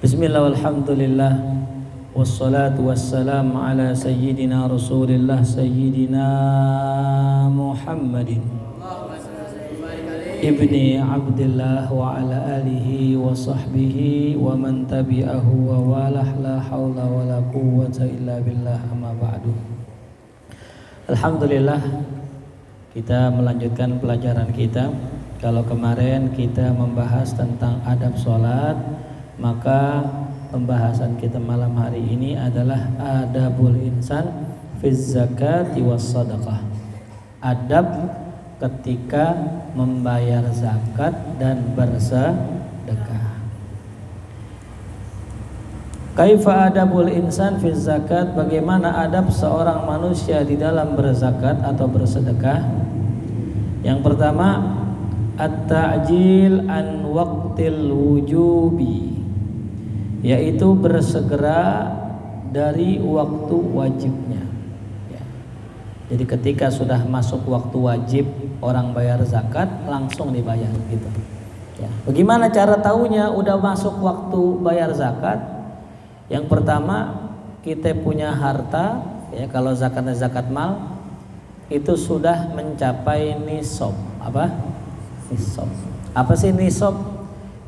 Bismillah walhamdulillah wassalatu wassalamu ala sayyidina Rasulillah sayyidina Muhammadin ibni Abdillah wa ala alihi wa sahbihi wa man tabi'ahu wa walah la hawla wa la quwwata illa billah amma ba'du. Alhamdulillah, kita melanjutkan pelajaran kita. Kalau kemarin kita membahas tentang adab sholat, maka pembahasan kita malam hari ini adalah adabul insan fiz zakati was sadaqah. Adab ketika membayar zakat dan bersedekah. Kaifa adabul insan fiz zakat? Bagaimana adab seorang manusia di dalam berzakat atau bersedekah? Yang pertama, at-ta'jil an waqtil wujubi, yaitu bersegera dari waktu wajibnya. Ya. Jadi ketika sudah masuk waktu wajib orang bayar zakat, langsung dibayar gitu. Ya. Bagaimana cara tahunya udah masuk waktu bayar zakat? Yang pertama, kita punya harta, ya, kalau zakatnya zakat mal, itu sudah mencapai nisab. Apa? Nisab. Apa sih nisab?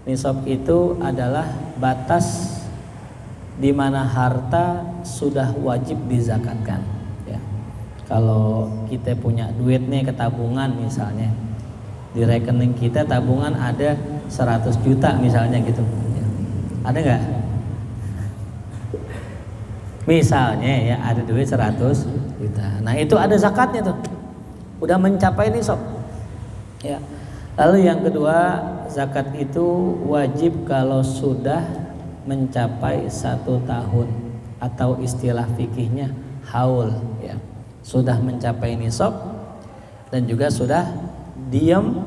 Nisab itu adalah batas di mana harta sudah wajib dizakatkan. Ya. Kalau kita punya duit nih ke tabungan misalnya, di rekening kita tabungan ada 100 juta misalnya gitu. Ya. Ada nggak? Misalnya ya ada duit 100 juta. Nah itu ada zakatnya tuh. Udah mencapai nisab. Ya. Lalu yang kedua, zakat itu wajib kalau sudah mencapai 1 tahun atau istilah fikihnya haul, ya. Sudah mencapai nisab dan juga sudah diam,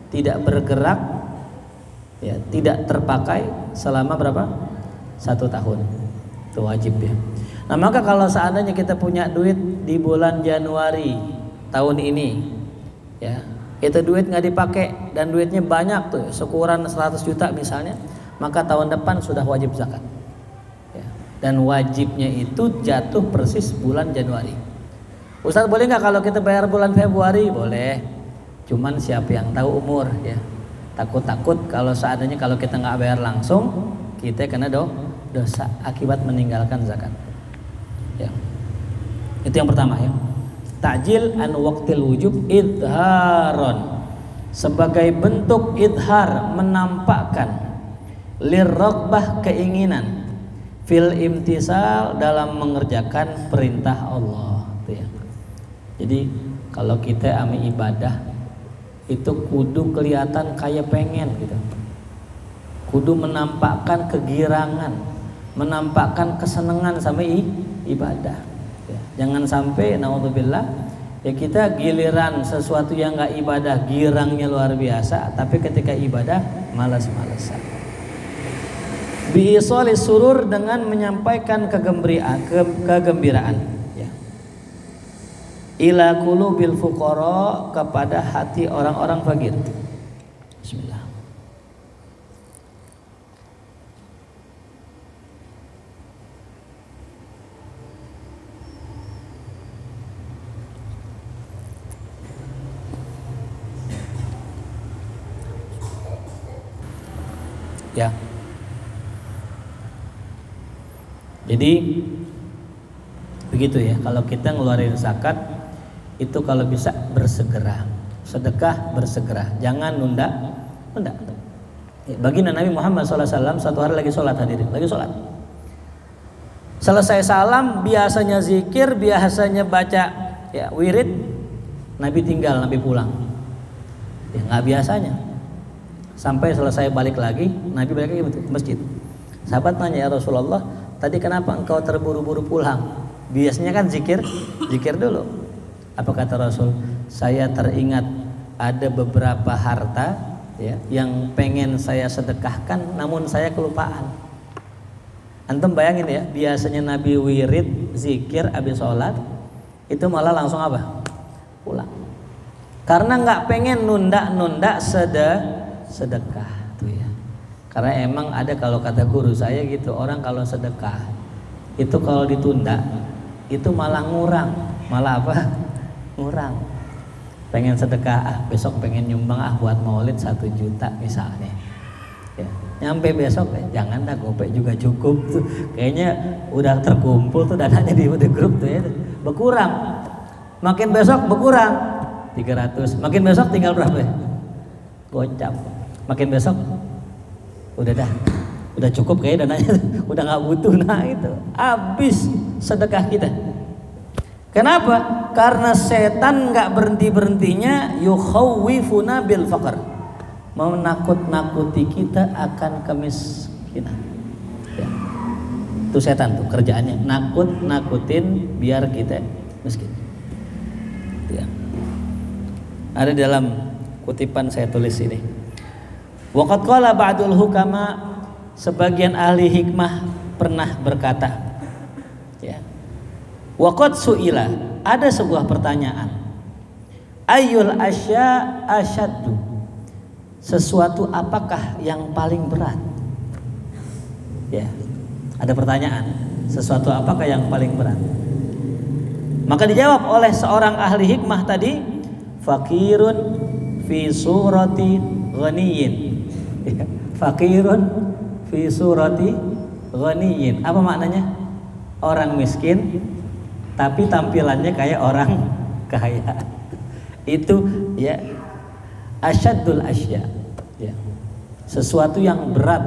tidak bergerak, ya, tidak terpakai selama berapa? 1 tahun. Itu wajib, ya. Nah maka kalau seandainya kita punya duit di bulan Januari tahun ini, ya, itu duit nggak dipakai dan duitnya banyak tuh, seukuran 100 juta misalnya, maka tahun depan sudah wajib zakat. Ya. Dan wajibnya itu jatuh persis bulan Januari. Ustaz, boleh nggak kalau kita bayar bulan Februari? Boleh. Cuman siapa yang tahu umur, ya. Takut-takut kalau seandainya kalau kita nggak bayar langsung, kita kena dosa akibat meninggalkan zakat. Ya. Itu yang pertama, ya. Ta'jil an waqtil wujub idharon, sebagai bentuk idhar, menampakkan, lirraghbah, keinginan, fil imtisal, dalam mengerjakan perintah Allah. Itu ya. Jadi kalau kita ame ibadah itu kudu kelihatan kayak pengen gitu. Kudu menampakkan kegirangan, menampakkan kesenangan sama ibadah. Ya, jangan sampai naudzubillah, ya, kita giliran sesuatu yang nggak ibadah girangnya luar biasa, tapi ketika ibadah malas-malasan. Biisalis surur, dengan menyampaikan kegembiraan, ya. Ila qulubil fuqara, kepada hati orang-orang fakir. Bismillah. Ya. Jadi begitu ya, kalau kita ngeluarin zakat itu kalau bisa bersegera, sedekah bersegera, jangan nunda. Ya, baginda Nabi Muhammad SAW satu hari lagi sholat, hadirin, lagi sholat. Selesai salam, biasanya zikir, biasanya baca, ya, wirid, Nabi tinggal, Nabi pulang. Ya, nggak biasanya. Sampai selesai balik lagi, Nabi balik lagi ke masjid. Sahabat tanya, ya Rasulullah, tadi kenapa engkau terburu-buru pulang? Biasanya kan zikir dulu. Apa kata Rasul? Saya teringat ada beberapa harta, ya, yang pengen saya sedekahkan, namun saya kelupaan. Antum bayangin ya, biasanya Nabi wirid, zikir, habis sholat, itu malah langsung apa? Pulang. Karena nggak pengen nunda sedekah tuh ya. Karena emang ada, kalau kata guru saya gitu, orang kalau sedekah itu kalau ditunda itu malah ngurang, malah apa? Ngurang. Pengen sedekah, besok pengen nyumbang buat maulid 1 juta misalnya. Ya, nyampe besok jangan dah, gopek juga cukup tuh. Kayaknya udah terkumpul tuh dananya di grup tuh ya. Berkurang. Makin besok berkurang 300. Makin besok tinggal berapa ya? Gocap. Makin besok udah cukup kayak dananya, udah nggak butuh. Nah itu habis sedekah kita. Kenapa? Karena setan nggak berhentinya yukhawwifuna bil faqr, menakut-nakuti kita akan kemiskinan. Ya. Itu setan tuh kerjaannya, nakutin biar kita miskin. Ya. Ada dalam kutipan saya tulis ini. Waqad qala ba'dul hukama, sebagian ahli hikmah pernah berkata, ya. Waqad su'ila, ada sebuah pertanyaan. Ayyul asya asyaddu, sesuatu apakah yang paling berat? Ya. Ada pertanyaan, sesuatu apakah yang paling berat? Maka dijawab oleh seorang ahli hikmah tadi, fakirun fi surati ghaniyin. Fakirun fi surati ghaniyin. Apa maknanya? Orang miskin tapi tampilannya kayak orang kaya. Itu ya asyaddul asya. Ya. Sesuatu yang berat.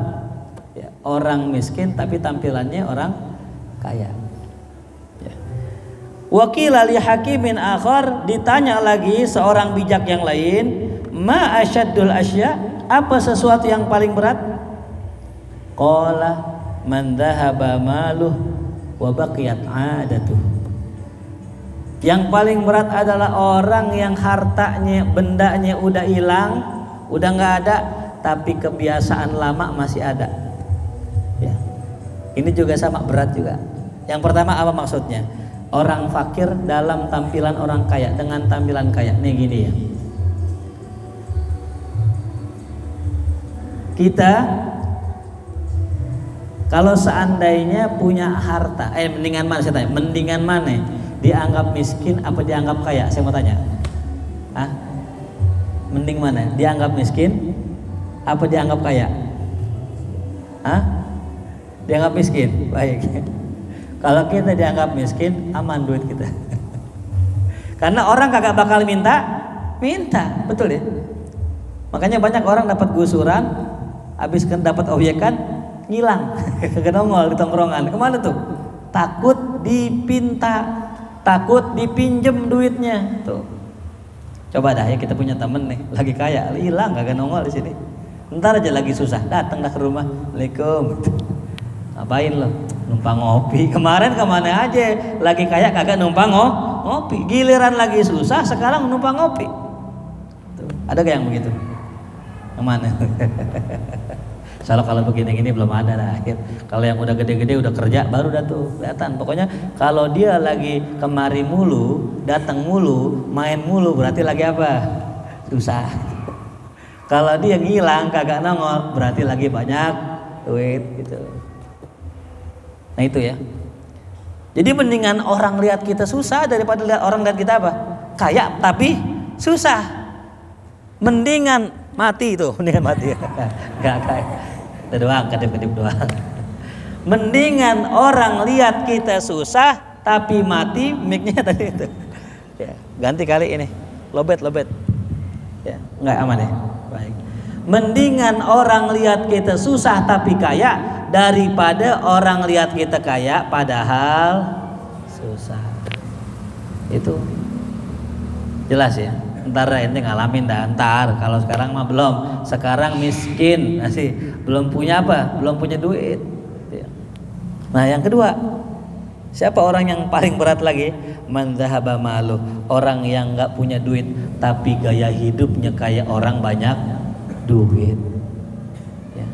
Ya. Orang miskin tapi tampilannya orang kaya. Ya. Wakil li hakimin akhar, ditanya lagi seorang bijak yang lain, ma asyaddul asya, apa sesuatu yang paling berat? Qala man dhahaba maluh wa baqiyat 'adatuh. Yang paling berat adalah orang yang hartanya, bendanya udah hilang, udah nggak ada, tapi kebiasaan lama masih ada. Ya. Ini juga sama berat juga. Yang pertama apa maksudnya? Orang fakir dalam tampilan orang kaya dengan tampilan kaya. Nih gini ya. Kita kalau seandainya punya harta, mendingan mana saya tanya? Mendingan mana? Dianggap miskin apa dianggap kaya? Saya mau tanya. Hah? Mending mana? Dianggap miskin apa dianggap kaya? Hah? Dianggap miskin. Baik. Kalau kita dianggap miskin, aman duit kita. Karena orang kagak bakal minta, betul ya? Makanya banyak orang dapat gusuran, habis dapat obyekan, ngilang, kagak nongol di tongkrongan. Kemana tuh? Takut dipinta, takut dipinjem duitnya. Tuh. Coba dah ya, kita punya temen nih, lagi kaya, hilang, kagak nongol di sini. Ntar aja lagi susah, datang dah ke rumah, Assalamualaikum. Ngapain lo? Numpang ngopi. Kemarin kemana aja? Lagi kaya kagak numpang ngopi. Giliran lagi susah, sekarang numpang ngopi. Tuh. Ada gak yang begitu? Yang mana? Soalnya kalau begini-gini belum ada lah. Kalau yang udah gede-gede udah kerja baru dah tuh kelihatan. Pokoknya kalau dia lagi kemari mulu, datang mulu, main mulu, berarti lagi apa? Susah. Kalau dia ngilang kagak nongol, berarti lagi banyak duit gitu. Nah itu ya. Jadi mendingan orang lihat kita susah daripada lihat orang lihat kita apa? Kaya tapi susah. Mendingan mati itu, mendingan mati. Enggak kaya. Kita doang, kedip-kedip doang. Mendingan orang lihat kita susah tapi mati, mic-nya tadi itu. Ya, ganti kali ini. Lobet. Ya, enggak aman ya. Baik. Mendingan orang lihat kita susah tapi kaya daripada orang lihat kita kaya padahal susah. Itu jelas ya. Ntar ente ngalamin dah, ntar. Kalau sekarang mah belum. Sekarang miskin, masih belum punya apa? Belum punya duit. Nah yang kedua, siapa orang yang paling berat lagi? Man dhahaba malu, orang yang nggak punya duit tapi gaya hidupnya kayak orang banyak duit. Ya.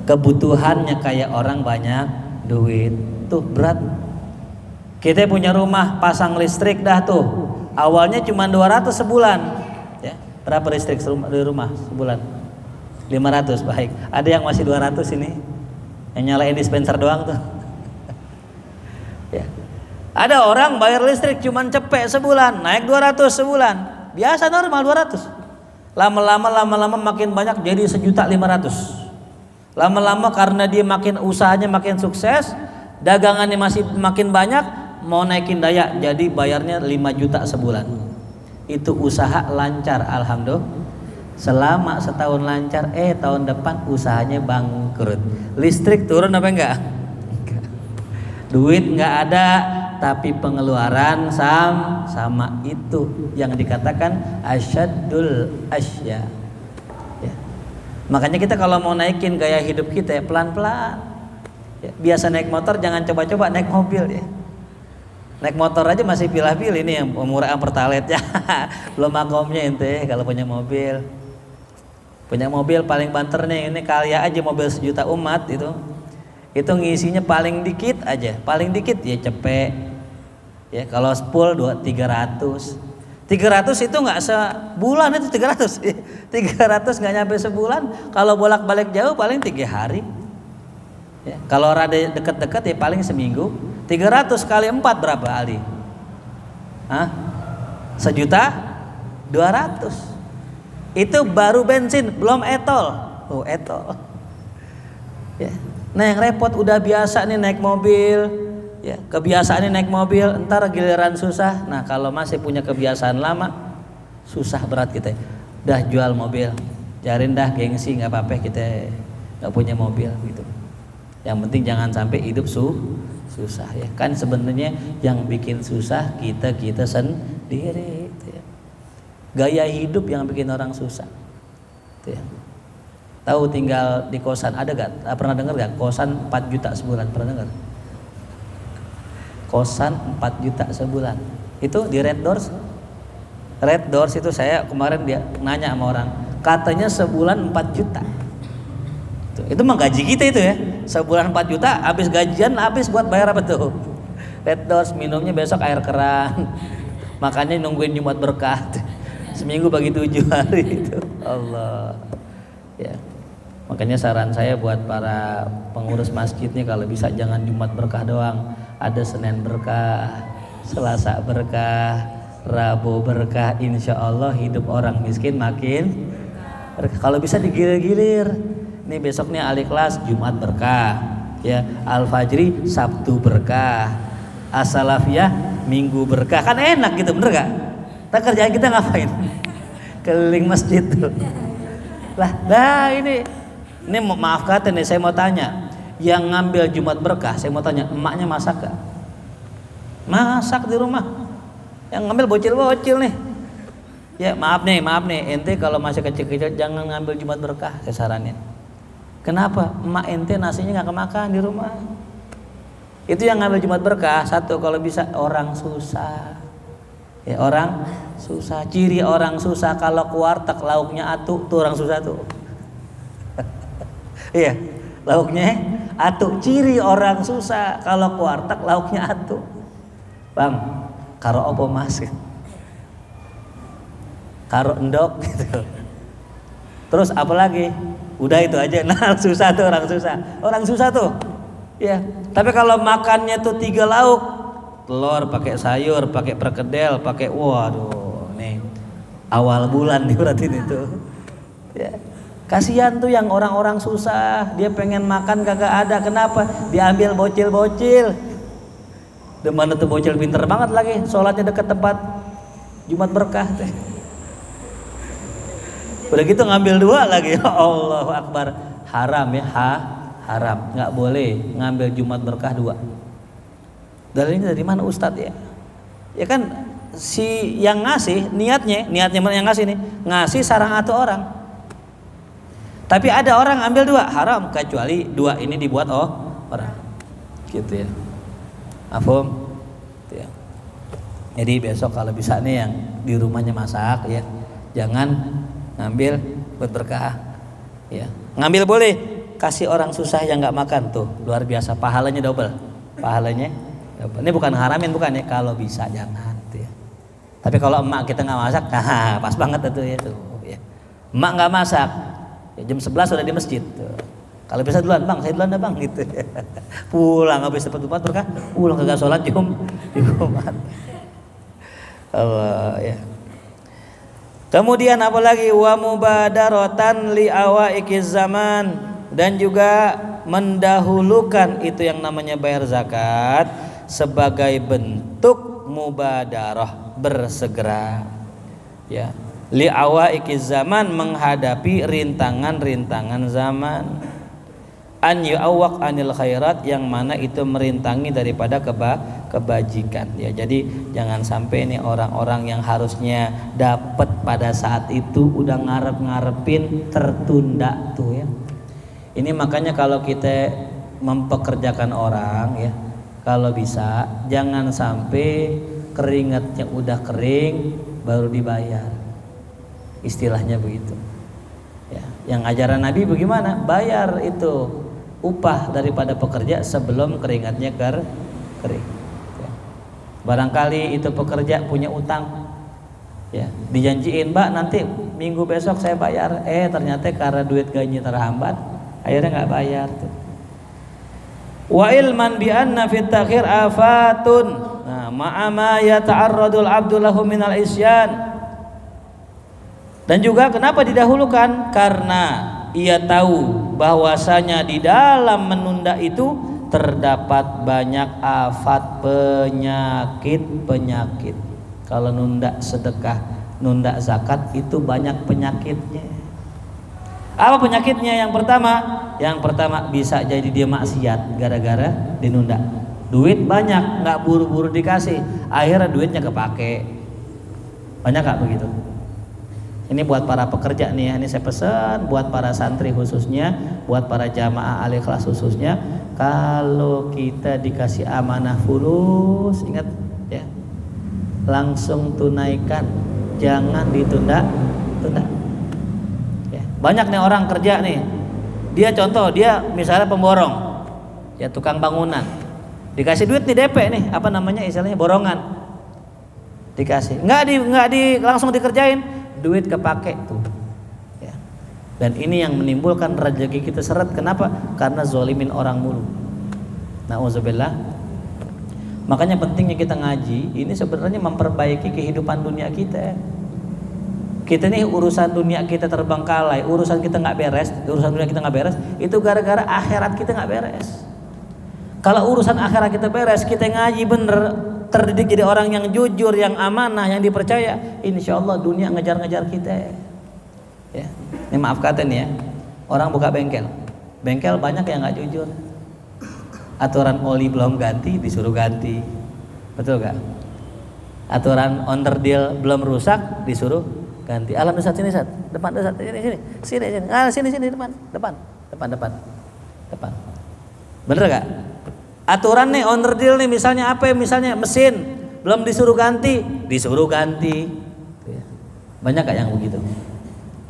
Kebutuhannya kayak orang banyak duit. Tuh berat. Kita punya rumah, pasang listrik dah tuh. Awalnya cuma 200 sebulan. Ya, berapa listrik di rumah sebulan? 500 baik. Ada yang masih 200 ini, yang nyalain dispenser doang tuh. Ya. Ada orang bayar listrik cuman cepet sebulan, naik 200 sebulan. Biasa normal 200. Lama-lama makin banyak jadi 1.500.000. Lama-lama karena dia makin usahanya makin sukses, dagangannya masih makin banyak, mau naikin daya jadi bayarnya 5 juta sebulan. Itu usaha lancar, alhamdulillah. Selama setahun lancar, tahun depan usahanya bangkrut. Listrik turun apa enggak? Duit nggak ada, tapi pengeluaran sama itu yang dikatakan asyaddul asya. Ya. Makanya kita kalau mau naikin gaya hidup kita pelan-pelan. Ya, biasa naik motor jangan coba-coba naik mobil ya. Naik motor aja masih pilih-pilih ini yang murah pertalite ya. Belum makomnya ente kalau punya mobil. Punya mobil paling banter nih, ini kali aja mobil 1 juta umat itu ngisinya paling dikit aja, paling dikit ya cepet ya. Kalau full 300 itu nggak sebulan, itu 300 nggak nyampe sebulan. Kalau bolak-balik jauh paling 3 hari ya. Kalau rada deket-deket ya paling seminggu. 300 kali 4 berapa Ali? 1.200.000. Itu baru bensin, belum etol. Etol ya. Nah yang repot udah biasa nih naik mobil ya, kebiasaan naik mobil, entar giliran susah. Nah kalau masih punya kebiasaan lama, susah berat kita. Dah jual mobil, jarin dah gengsi, nggak apa-apa kita nggak punya mobil gitu. Yang penting jangan sampai hidup susah ya. Kan sebenarnya yang bikin susah kita sendiri. Gitu ya. Gaya hidup yang bikin orang susah. Gitu ya. Tahu tinggal di kosan ada gak? Pernah dengar gak? Kosan 4 juta sebulan, pernah dengar? Kosan 4 juta sebulan. Itu di Red Doors. Red Doors itu saya kemarin dia nanya sama orang, katanya sebulan 4 juta. Itu mah gaji kita itu ya. Sebulan 4 juta, habis gajian habis buat bayar apa tuh? Red Doors, minumnya besok air keran. Makanya nungguin Jumat berkah. Seminggu bagi 7 hari itu. Allah. Ya. Makanya saran saya buat para pengurus masjid nih, kalau bisa jangan Jumat berkah doang, ada Senin berkah, Selasa berkah, Rabu berkah. Insya Allah hidup orang miskin makin berkah. Kalau bisa digilir-gilir. Nih besoknya Al-Ikhlas Jumat berkah, ya Al-Fajri Sabtu berkah, As-Salafiyah Minggu berkah. Kan enak gitu, bener gak? Nah kerjaan kita ngapain? Keliling masjid tuh. Lah ini maaf kata nih, saya mau tanya, yang ngambil Jumat berkah, saya mau tanya, emaknya masak gak? Masak di rumah. Yang ngambil bocil-bocil nih. Ya maaf nih, ente kalau masih kecil-kecil jangan ngambil Jumat berkah, saya saranin. Kenapa? Emak ente nasinya nggak kemakan di rumah. Itu yang ngambil Jumat berkah. Satu, kalau bisa orang susah. Ya orang susah. Ciri orang susah kalau ke warteg lauknya atu, tuh orang susah tuh. Iya, lauknya atu. Ciri orang susah kalau ke warteg lauknya atu. Bang, karo opo mas? Karo endok gitu. Terus apa lagi? Udah itu aja. Nah susah tuh orang susah. Orang susah tuh. Ya. Tapi kalau makannya tuh 3 lauk, telur pakai sayur, pakai perkedel, pakai waduh nih awal bulan nih berarti itu. Ya. Kasihan tuh yang orang-orang susah, dia pengen makan kagak ada. Kenapa? Diambil bocil-bocil. Dimana tuh bocil pinter banget lagi, sholatnya dekat tempat Jumat berkah teh. Udah gitu ngambil 2 lagi. Allahu Akbar. Haram ya, haram. Nggak boleh ngambil Jumat berkah 2. Dalilnya dari mana Ustadz ya? Ya kan si yang ngasih niatnya yang ngasih nih, ngasih sarang atau orang. Tapi ada orang ambil 2, haram kecuali 2 ini dibuat orang. Gitu ya. Afhum? Gitu ya. Jadi besok kalau bisa nih yang di rumahnya masak ya, jangan ngambil buat berkah. Ya. Ngambil boleh, kasih orang susah yang nggak makan tuh, luar biasa pahalanya double. Pahalanya double. Ini bukan haramin bukan ya, kalau bisa jangan tuh ya. Tapi kalau emak kita nggak masak, pas banget itu ya tuh ya. Emak nggak masak, Ya, jam 11 sudah di masjid. Tuh. Kalau bisa duluan, Bang, saya duluan dah Bang gitu. Pulang habis dapat Jumat berkah, pulang kagak sholat Jumat. Allah ya. Kemudian apalagi wa mubadaratan li awaikiz zaman, dan juga mendahulukan itu yang namanya bayar zakat sebagai bentuk mubadarah, bersegera. Ya. Li awaikiz zaman, menghadapi rintangan-rintangan zaman. An yu'awwaq anil khairat, yang mana itu merintangi daripada kebajikan. Ya, jadi jangan sampai nih orang-orang yang harusnya dapat pada saat itu udah ngarep-ngarepin tertunda tuh ya. Ini makanya kalau kita mempekerjakan orang ya, kalau bisa jangan sampai keringatnya udah kering baru dibayar. Istilahnya begitu. Ya, yang ajaran Nabi bagaimana? Bayar itu upah daripada pekerja sebelum keringatnya kering. Ya. Barangkali itu pekerja punya utang, ya dijanjiin, Mbak nanti minggu besok saya bayar, ternyata karena duit gajinya terhambat, akhirnya nggak bayar. Tuh. Wa ilman bi anna fit takhir afatun, nah ma'a ma yata'arradul abdu lahu minal isyan. Dan juga kenapa didahulukan? Karena ia tahu bahwasanya di dalam menunda itu terdapat banyak afat, penyakit. Kalau nunda sedekah, nunda zakat itu banyak penyakitnya. Apa penyakitnya? Yang pertama bisa jadi dia maksiat gara-gara dinunda. Duit banyak, nggak buru-buru dikasih, akhirnya duitnya kepake. Banyak nggak begitu? Ini buat para pekerja nih ya, ini saya pesan buat para santri khususnya, buat para jamaah al-ikhlas khususnya, kalau kita dikasih amanah fulus, ingat ya, langsung tunaikan, jangan ditunda. Ya. Banyak nih orang kerja nih, dia misalnya pemborong, ya tukang bangunan, dikasih duit nih DP nih, apa namanya istilahnya borongan, dikasih, nggak langsung dikerjain. Duit kepake tuh ya. Dan ini yang menimbulkan rezeki kita seret. Kenapa? Karena zolimin orang mulu. Nauzubillah. Makanya pentingnya kita ngaji. Ini sebenarnya memperbaiki kehidupan dunia kita. Kita nih urusan dunia kita terbengkalai, urusan kita nggak beres, urusan dunia kita nggak beres, itu gara-gara akhirat kita nggak beres. Kalau urusan akhirat kita beres, kita ngaji bener, terdidik jadi orang yang jujur, yang amanah, yang dipercaya, insya Allah dunia ngejar-ngejar kita. Ya, ini maaf kata nih ya, orang buka bengkel banyak yang nggak jujur. Aturan oli belum ganti disuruh ganti, betul gak? Aturan onderdil belum rusak disuruh ganti. Alhamdulillah sini depan sini depan. Bener gak? Aturan nih onderdil nih misalnya misalnya mesin belum disuruh ganti. Banyak gak yang begitu?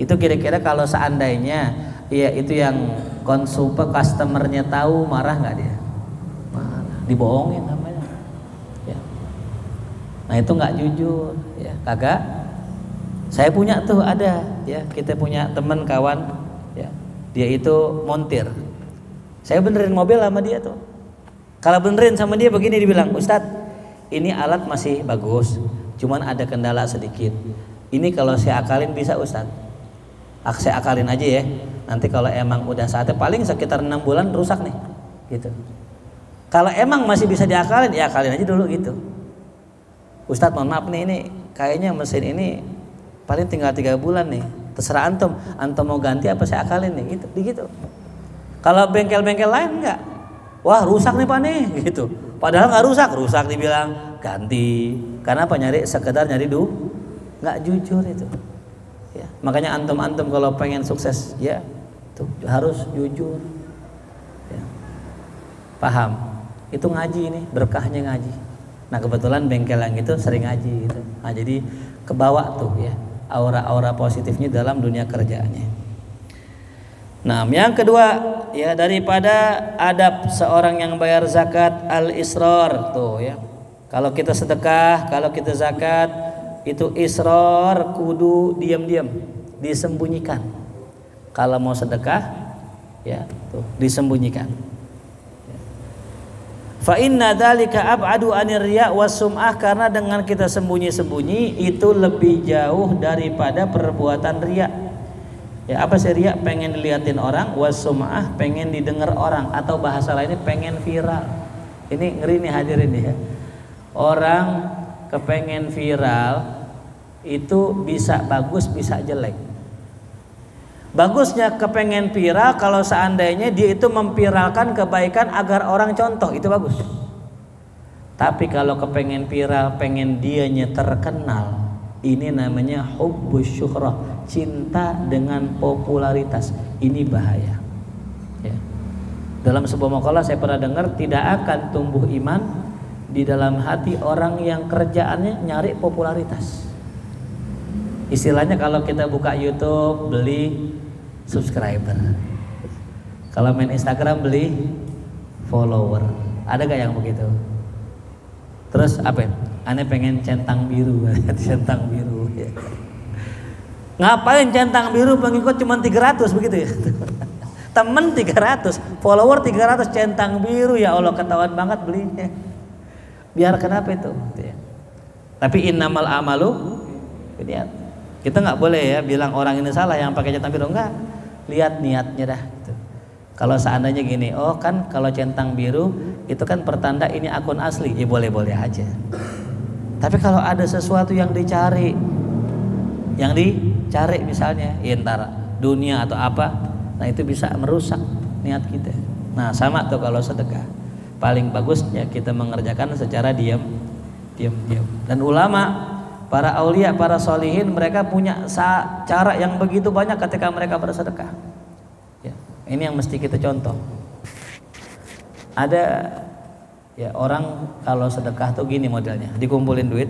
Itu kira-kira kalau seandainya ya itu yang customernya tahu, marah nggak dia? Marah, dibohongin namanya. Ya. Nah itu nggak jujur, ya kagak. Saya punya tuh ada, ya kita punya teman kawan, ya dia itu montir. Saya benerin mobil sama dia tuh. Kalau benerin sama dia begini dibilang, Ustadz, ini alat masih bagus, cuman ada kendala sedikit. Ini kalau saya akalin bisa Ustadz. Saya akalin aja ya. Nanti kalau emang udah saatnya paling sekitar 6 bulan rusak nih, gitu. Kalau emang masih bisa diakalin, ya akalin aja dulu gitu. Ustadz mohon maaf nih, ini kayaknya mesin ini paling tinggal 3 bulan nih. Terserah antum mau ganti apa saya akalin nih, gitu. Kalau bengkel-bengkel lain enggak. Wah rusak nih Pak nih gitu. Padahal nggak rusak dibilang ganti. Karena apa? Sekedar nyari nggak jujur itu. Ya, makanya antum kalau pengen sukses ya tuh harus jujur. Ya. Paham? Itu ngaji nih, berkahnya ngaji. Nah kebetulan bengkel yang itu sering ngaji gitu. Nah jadi kebawa tuh ya aura-aura positifnya dalam dunia kerjaannya. Nah, yang kedua ya daripada adab seorang yang bayar zakat al-israr tuh ya. Kalau kita sedekah, kalau kita zakat itu israr kudu diam-diam, disembunyikan. Kalau mau sedekah, ya tuh disembunyikan. Fa inna dzalika ab'adu anir riya was sum'ah, karena dengan kita sembunyi-sembunyi itu lebih jauh daripada perbuatan riya. Ya, apa sih riya? Pengen dilihatin orang, was sum'ah pengen didengar orang, atau bahasa lainnya pengen viral. Ini ngeri nih hadirin ya. Orang kepengen viral itu bisa bagus bisa jelek. Bagusnya kepengen viral kalau seandainya dia itu memviralkan kebaikan agar orang contoh, itu bagus. Tapi kalau kepengen viral, pengen dianya terkenal, ini namanya hubbus syuhrah, cinta dengan popularitas. Ini bahaya. Ya. Dalam sebuah makalah saya pernah dengar, tidak akan tumbuh iman di dalam hati orang yang kerjaannya nyari popularitas. Istilahnya kalau kita buka YouTube beli subscriber, kalau main Instagram beli follower. Ada gak yang begitu? Terus apa? Aneh pengen centang biru, centang biru. Ya. Ngapain centang biru? Pengikut cuma 300 begitu ya. Temen 300, follower 300, centang biru, ya Allah ketahuan banget belinya. Biar kenapa itu? Tapi innamal amalu niat. Kita nggak boleh ya bilang orang ini salah yang pakai centang biru, enggak. Lihat niatnya dah. Gitu. Kalau seandainya gini, oh kan kalau centang biru itu kan pertanda ini akun asli, ya boleh-boleh aja. Tapi kalau ada sesuatu yang dicari misalnya, ya entar dunia atau apa, nah itu bisa merusak niat kita. Nah sama tuh kalau sedekah, paling bagusnya kita mengerjakan secara diam. Dan ulama, para aulia, para solihin, mereka punya cara yang begitu banyak ketika mereka bersedekah. Ya, ini yang mesti kita contoh. Ada ya orang kalau sedekah tuh gini modelnya, dikumpulin duit,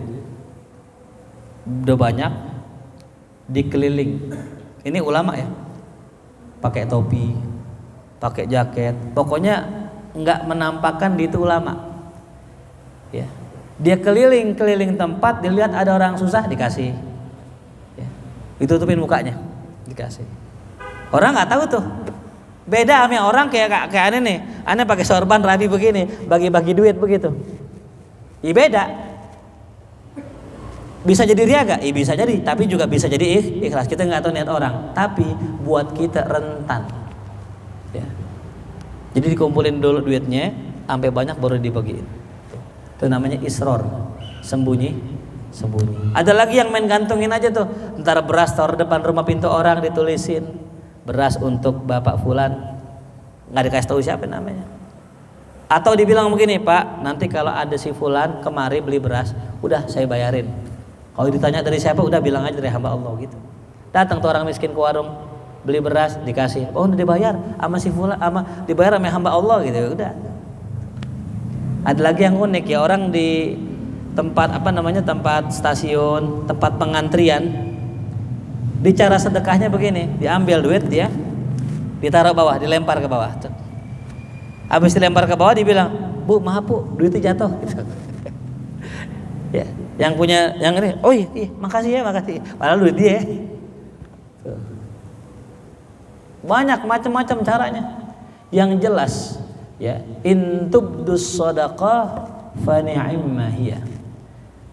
udah banyak, dikeliling. Ini ulama ya, pakai topi, pakai jaket, pokoknya nggak menampakkan di itu ulama. Ya. Dia keliling tempat, dilihat ada orang susah dikasih, ya. Ditutupin mukanya, dikasih. Orang nggak tahu tuh. Beda sama orang kayak aneh nih, aneh pakai sorban rapi begini, bagi-bagi duit begitu. Iya beda. Bisa jadi ria gak? Iya bisa jadi, tapi juga bisa jadi ikhlas. Kita nggak tahu niat orang, tapi buat kita rentan. Ya. Jadi dikumpulin dulu duitnya, sampai banyak baru dibagiin. Itu namanya isror, sembunyi. Ada lagi yang main gantungin aja tuh, ntar beras taruh depan rumah pintu orang, ditulisin beras untuk Bapak Fulan, nggak dikasih tahu siapa namanya. Atau dibilang begini, Pak, nanti kalau ada si Fulan kemari beli beras, udah saya bayarin. Kalau ditanya dari siapa, udah bilang aja dari hamba Allah gitu. Datang tuh orang miskin ke warung, beli beras, dikasih, oh udah dibayar sama si Fulan, dibayar sama hamba Allah gitu, udah. Ada lagi yang unik ya, orang di tempat tempat stasiun, tempat pengantrian, bicara sedekahnya begini, diambil duit dia, ditaruh bawah, dilempar ke bawah. Habis dilempar ke bawah dibilang, Bu maaf Bu, duitnya jatuh. Ya, yang punya yang ini, oh iya, makasih ya, makasih. Padahal duit dia. Banyak macam-macam caranya. Yang jelas ya, in tubdus shadaqah fa ni'ma hiya.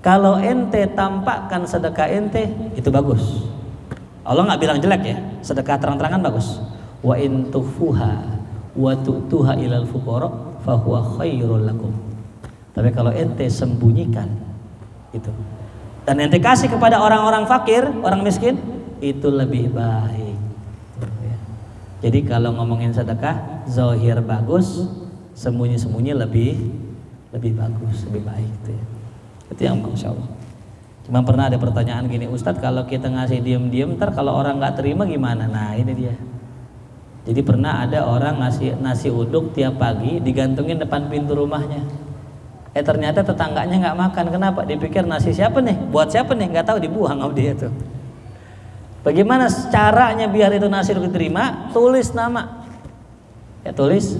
Kalau ente tampakkan sedekah ente, itu bagus. Allah nggak bilang jelek ya, sedekah terang-terangan bagus. Wa in tukhfuha wa tu'tuha ilal fuqara fa huwa khairul lakum. Tapi kalau ente sembunyikan itu dan ente kasih kepada orang-orang fakir, orang miskin, itu lebih baik. Jadi kalau ngomongin sedekah, zahir bagus, sembunyi-sembunyi lebih bagus, lebih baik itu ya. Itu yang Masya Allah. Cuma pernah ada pertanyaan gini, Ustadz kalau kita ngasih diem-diem, ntar kalau orang nggak terima gimana? Nah ini dia. Jadi pernah ada orang ngasih nasi uduk tiap pagi digantungin depan pintu rumahnya. Ternyata tetangganya nggak makan. Kenapa? Dipikir nasi siapa nih? Buat siapa nih? Nggak tahu, dibuang sama dia tuh. Bagaimana caranya biar itu nasi diterima? Tulis nama. Ya tulis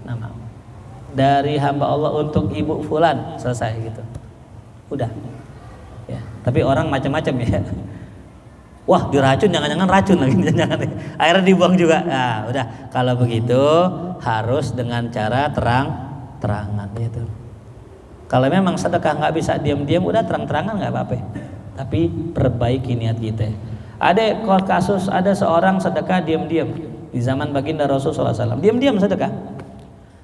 nama. Dari hamba Allah untuk Ibu Fulan, selesai gitu. Udah. Ya, tapi orang macam-macam ya. Wah diracun, jangan-jangan racun lagi, jangan. Akhirnya dibuang juga. Nah, udah kalau begitu harus dengan cara terang-terangan gitu. Kalau memang sedekah nggak bisa diam-diam, udah terang-terangan nggak apa-apa. Tapi perbaiki niat kita. Ada kasus ada seorang sedekah diam-diam di zaman baginda Rasulullah SAW. Diam-diam sedekah.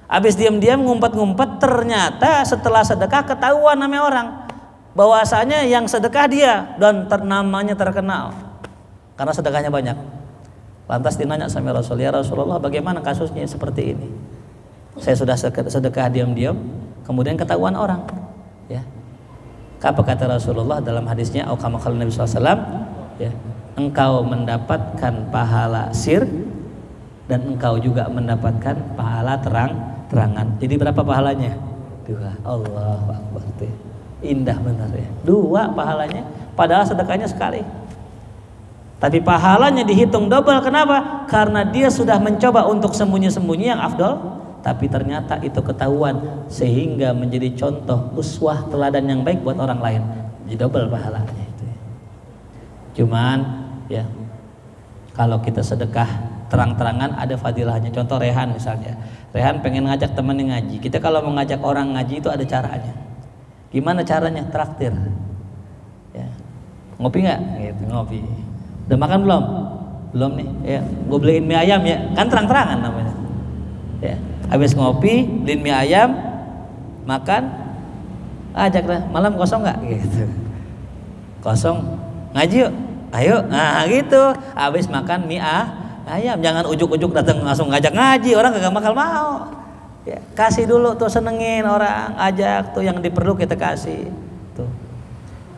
Habis diam-diam ngumpet-ngumpet, ternyata setelah sedekah ketahuan namanya orang bahwasanya yang sedekah dia dan namanya terkenal karena sedekahnya banyak. Lantas dinanya sama Rasul, ya Rasulullah bagaimana kasusnya seperti ini? Saya sudah sedekah diam-diam, kemudian ketahuan orang. Ya. Apa kata Rasulullah dalam hadisnya? Au kama qala Nabi sallallahu alaihi wasallam, ya. Engkau mendapatkan pahala sir dan engkau juga mendapatkan pahala terang-terangan. Jadi berapa pahalanya? 2. Allahu Akbar. Indah benar ya. 2 pahalanya, padahal sedekahnya sekali. Tapi pahalanya dihitung double. Kenapa? Karena dia sudah mencoba untuk sembunyi-sembunyi yang afdol, tapi ternyata itu ketahuan sehingga menjadi contoh uswah teladan yang baik buat orang lain. Jadi double pahalanya itu. Cuman ya kalau kita sedekah terang-terangan ada fadilahnya. Contoh Rehan misalnya. Rehan pengen ngajak temennya ngaji. Kita kalau mengajak orang ngaji itu ada caranya. Gimana caranya? Traktir. Ya. Ngopi nggak? Gitu, ngopi. Udah makan belum? Belum nih. Ya, gue beliin mie ayam ya. Kan terang-terangan namanya. Ya. Habis ngopi, beliin mie ayam, makan, ajaklah malam kosong nggak? Gitu. Kosong, ngaji yuk. Ayo, nah gitu. Habis makan mie ayam, jangan ujuk-ujuk datang langsung ngajak ngaji, orang kagak bakal mau. Ya, kasih dulu tuh, senengin orang, ajak tuh yang diperlu kita kasih. Tuh.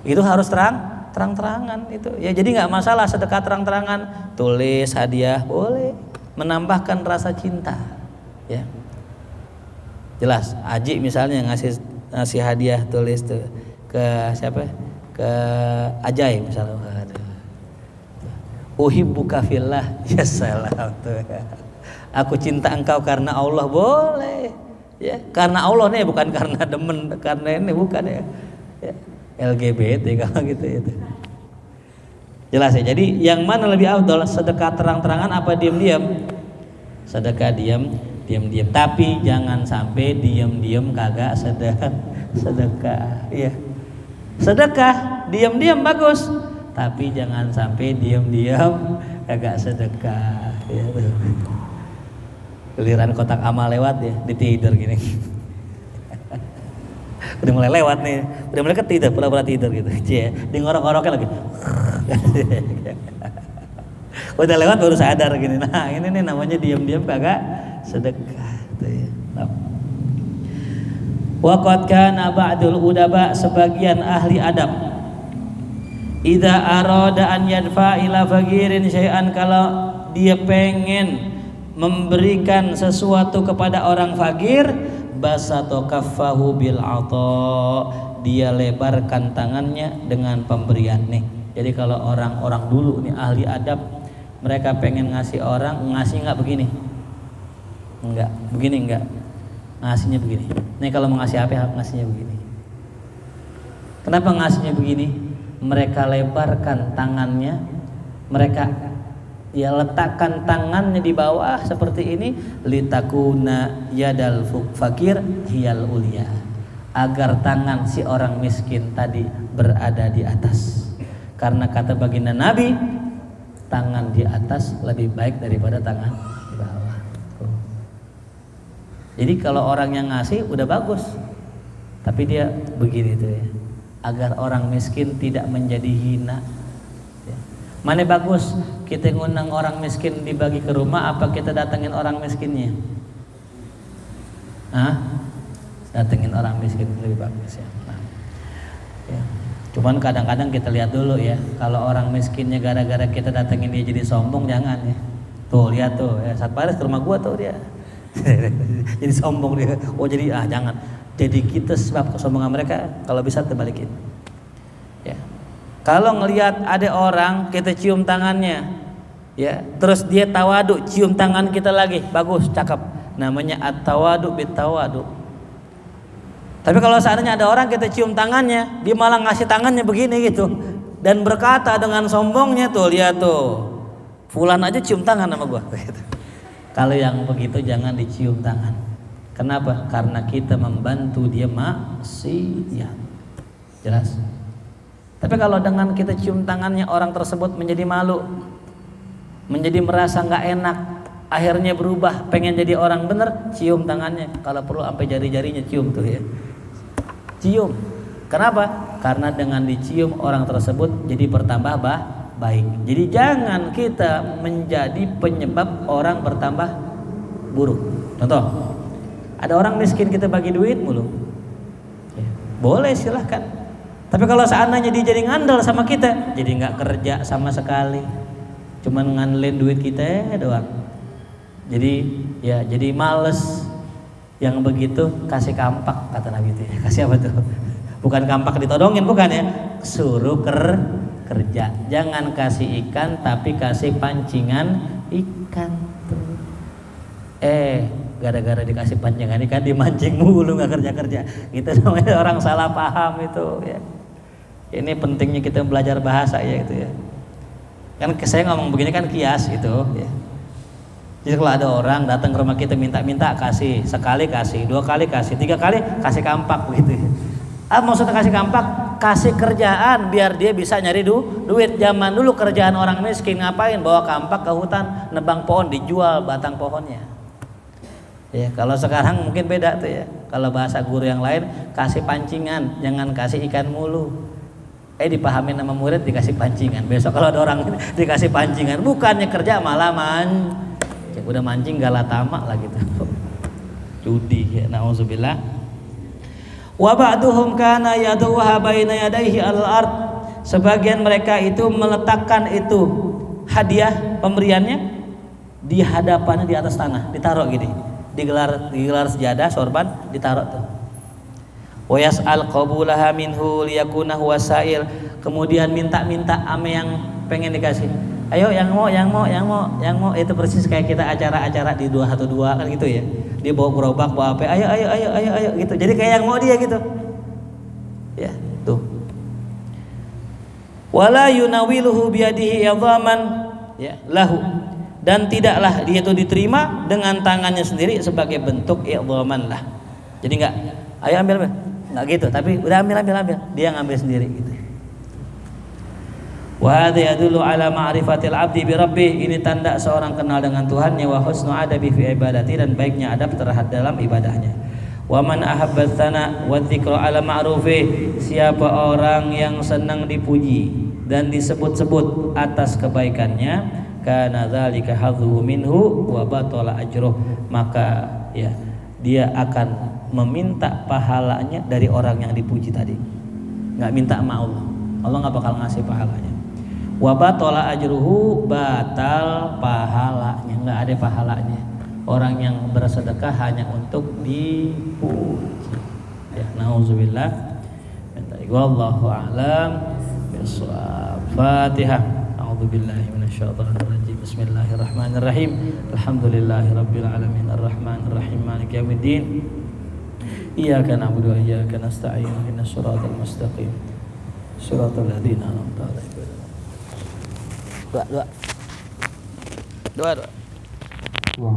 Itu harus terang-terangan itu. Ya jadi nggak masalah sedekah terang-terangan, tulis hadiah boleh, menambahkan rasa cinta. Ya. Jelas, Aji misalnya ngasih hadiah tulis tuh ke siapa? Ke Ajay misalnya. Uhibbuka fillah, ya salam tuh. Aku cinta engkau karena Allah, boleh. Ya, karena Allah nih, bukan karena demen, karena ini bukan ya. Ya. LGBT kalau gitu itu. Jelas ya. Jadi yang mana lebih afdal, sedekah terang-terangan apa diam-diam? Sedekah diam-diam. Tapi jangan sampai diam-diam kagak sedekah. Iya. Sedekah diam-diam bagus. Tapi jangan sampai diam-diam kagak sedekah. Ya, giliran kotak amal lewat ya, ditidur gini. Udah mulai lewat nih, udah mulai ketidur, pura-pura tidur gitu. Cie, di ngorok-ngoroknya lagi. Udah lewat baru sadar gini. Nah, ini nih namanya diam-diam kagak sedekah. Wa qad kana ba'dul udaba, sebagian ahli adab, idza arada an yadfa ila faqirin syai'an, kalau dia pengen memberikan sesuatu kepada orang fakir, basato kaffahu bil ata, dia lebarkan tangannya dengan pemberian nih. Jadi kalau orang-orang dulu nih ahli adab, mereka pengen ngasih orang, ngasih nggak begini, enggak begini, enggak ngasihnya begini. Nih kalau mau ngasih apa, ngasihnya begini. Kenapa ngasihnya begini? Mereka lebarkan tangannya, mereka ya letakkan tangannya di bawah seperti ini, litakuna yadal fakir hiyal ulia, agar tangan si orang miskin tadi berada di atas. Karena kata baginda Nabi, tangan di atas lebih baik daripada tangan di bawah. Jadi kalau orang yang ngasih udah bagus, tapi dia begini tuh ya, agar orang miskin tidak menjadi hina. Mana bagus kita ngundang orang miskin dibagi ke rumah, apa kita datengin orang miskinnya? Datengin orang miskin lebih bagus ya. Nah, ya. Cuman kadang-kadang kita lihat dulu ya, kalau orang miskinnya gara-gara kita datengin dia jadi sombong, jangan ya. Tuh lihat tuh ya, Satparis ke rumah gua tuh dia. Jadi sombong dia. Oh jadi jangan. Jadi kita sebab kesombongan mereka kalau bisa terbalikin. Ya. Kalau ngelihat ada orang kita cium tangannya, ya, terus dia tawadu, cium tangan kita lagi, bagus, cakep. Namanya at-tawadu bit-tawadu. Tapi kalau seandainya ada orang kita cium tangannya, dia malah ngasih tangannya begini gitu, dan berkata dengan sombongnya tuh, lihat tuh, fulan aja cium tangan sama gua. Kalau yang begitu jangan dicium tangan. Kenapa? Karena kita membantu dia maksiat. Jelas? Tapi kalau dengan kita cium tangannya, orang tersebut menjadi malu, menjadi merasa nggak enak, akhirnya berubah, pengen jadi orang bener, cium tangannya. Kalau perlu sampai jari-jarinya cium tuh ya. Cium. Kenapa? Karena dengan dicium orang tersebut jadi bertambah baik. Jadi jangan kita menjadi penyebab orang bertambah buruk. Contoh, ada orang miskin kita bagi duit mulu, ya, boleh silahkan. Tapi kalau seandainya dia jadi ngandel sama kita, jadi nggak kerja sama sekali, cuman ngandelin duit kita doang. Jadi males. Yang begitu kasih kampak, kata Nabi itu ya. Kasih apa tuh? Bukan kampak ditodongin, bukan ya. Suruh kerja. Jangan kasih ikan, tapi kasih pancingan ikan tuh. Gara-gara dikasih pancingan ikan dimancing mulu, nggak kerja. Gitu namanya orang salah paham itu ya. Ini pentingnya kita belajar bahasa ya itu ya. Kan saya ngomong begini kan kias gitu ya. Jadi kalau ada orang datang ke rumah kita minta kasih, sekali kasih, 2 kali kasih, 3 kali kasih kampak begitu. Maksudnya kasih kampak, kasih kerjaan biar dia bisa nyari duit. Zaman dulu kerjaan orang miskin ngapain? Bawa kampak ke hutan, nebang pohon, dijual batang pohonnya. Ya, kalau sekarang mungkin beda tuh ya. Kalau bahasa guru yang lain, kasih pancingan, jangan kasih ikan mulu. Dipahamin sama murid dikasih pancingan. Besok kalau ada orang dikasih pancingan, bukannya kerja malah udah mancing galatama lah gitu. Judi ya, nauzubillah. Wa ba'duhum kana yaduha baina yadayhi al-ard. Sebagian mereka itu meletakkan itu hadiah pemberiannya di hadapannya di atas tanah, ditaruh gini. Digelar sejadah sorban, ditaruh tuh. Wa yas'al qabulaha minhu liyakuna huwa sa'il. Kemudian minta ame yang pengen dikasih. Ayo yang mau, itu persis kayak kita acara-acara di 212 kan gitu ya. Dia bawa gerobak, bawa apa? Ayo gitu. Jadi kayak yang mau dia gitu. Ya, tuh. Wala yunawiluhu biyadihi idhaman ya lahu. Dan tidaklah dia itu diterima dengan tangannya sendiri sebagai bentuk idhaman lah. Jadi enggak, ayo ambil. Enggak gitu, tapi udah ambil. Dia ngambil sendiri gitu. Wa hadza yadullu ala ma'rifatil 'abdi bi rabbih. Ini tanda seorang kenal dengan Tuhannya, wa husnu adabi fi ibadati, dan baiknya adab terhadap dalam ibadahnya. Wa man ahabba tsana wa dzikra ala ma'rufi. Siapa orang yang senang dipuji dan disebut-sebut atas kebaikannya, kana dzalika hadzuhu minhu wa batala ajruh. Maka ya dia akan meminta pahalanya dari orang yang dipuji tadi. Enggak minta sama Allah. Allah enggak bakal ngasih pahalanya. Wa batala ajruhu, batal pahalanya, enggak ada pahalanya. Orang yang bersedekah hanya untuk dipuji. Ya, nauzubillah. Wallahu a'lam bishawab. Fatihah. A'udzubillahi minasyaitonir rajim. Bismillahirrahmanirrahim. Alhamdulillahirabbil alamin arrahmanir rahim maliki yaumiddin. Iyyaka na'budu wa iyyaka nasta'in. Ihdinas siratal mustaqim. Siratal ladzina an'amta 'alaihim. Dua. Wah,